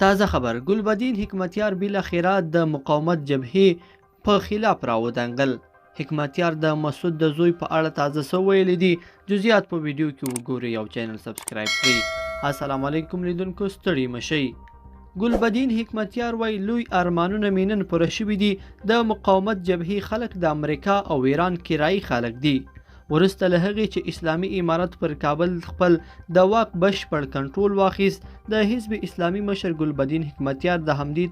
تازه خبر ګلبدین حکمتیار بالاخره د مقاومت جبهې په خلاف راودانګل. حکمتیار د مسعود د زوی په اړه تازه څه ویلي دي؟ جزئیات په ویډیو کې وګورئ او چینل سبسکرایب کړئ. السلام علیکم لیدونکو، ستړي مشئ. ګلبدین حکمتیار وایي لوی ارمانونه مې نن پوره شوي دي. د مقاومت جبهې خلک د امریکا او ایران کرایي خلک دي. وروسته له هغې چې اسلامي امارت پر کابل خپل د واک بشپړ کنټرول واخیست، د حزب اسلامي مشر ګلبدین حکمتیار د همدې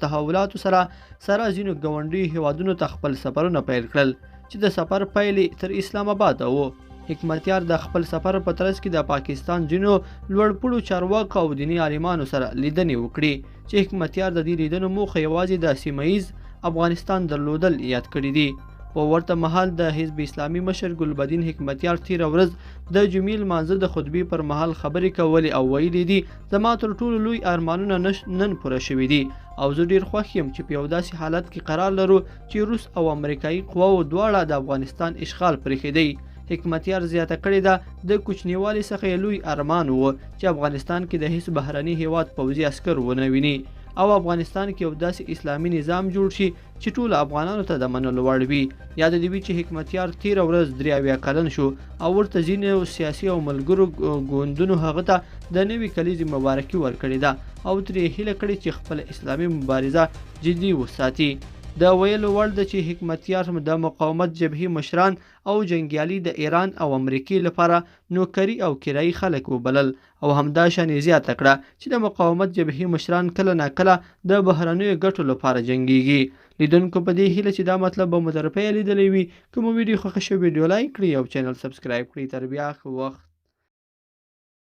تحولاتو سره ځینو ګاونډیو هیوادونو ته خپل سفرونه پیل کړل چې د سفر پیل تر اسلام آباد و. حکمتیار د خپل سفر په ترڅ کې د پاکستان ځینو لوړپوړو چارواکو او دیني عالمانو سره لیدنې وکړي چې حکمتیار د دې لیدنو موخه یوازې د سیمه ییز افغانستان درلودل یاد کړي دي. په ورته مهال د حزب اسلامي مشر ګلبدین حکمتیار تیره ورځ د جمعې لمانځه د خطبې پر مهال خبرې کولې او ویلي دي زما تر ټولو لوی ارمانونه نن پوره شوي دي او زه ډیر خوښ یم چې په یو داسې حالت کې قرار لرو چې روس او امریکایي قواو دواړه د افغانستان اشغال پرېښی. حکمتیار زیاته کړې ده د کوچنیوالي څخه یې لوی ارمان و چې افغانستان کې د هیڅ بهرني هیواد پوځي عسکر ونه ویني او افغانستان کې یو داسې اسلامي نظام جوړ شي چې ټول افغانانو ته د منلو وړ وي. یاد دې وي چې حکمتیار تیره ورځ 83 کلن شو او ورته ځینو سیاسي او ملګرو ګوندونو هغه ته د نوي کلیزې مبارکي ورکړې ده او ترې هیله کړې چې خپل اسلامي مبارزه جدي وساتي. د ویلو وړ ده چې حکمتیار د مقاومت جبهې مشران او جنګیالي د ایران او امریکې لپاره نوکري او کرایي خلک وبلل او همداشان یې زیاته کړه چې د مقاومت جبهې مشران کله ناکله د بهرنیو ګټو لپاره جنګیږي. لیدونکو په دې هیله چې دا مطلب به مو در پیل لیدلی وي. که مو ویډیو خوښه شوې ویډیو لایک کړئ او چینل سبسکرایب کړئ. تر بیا ښه وخت.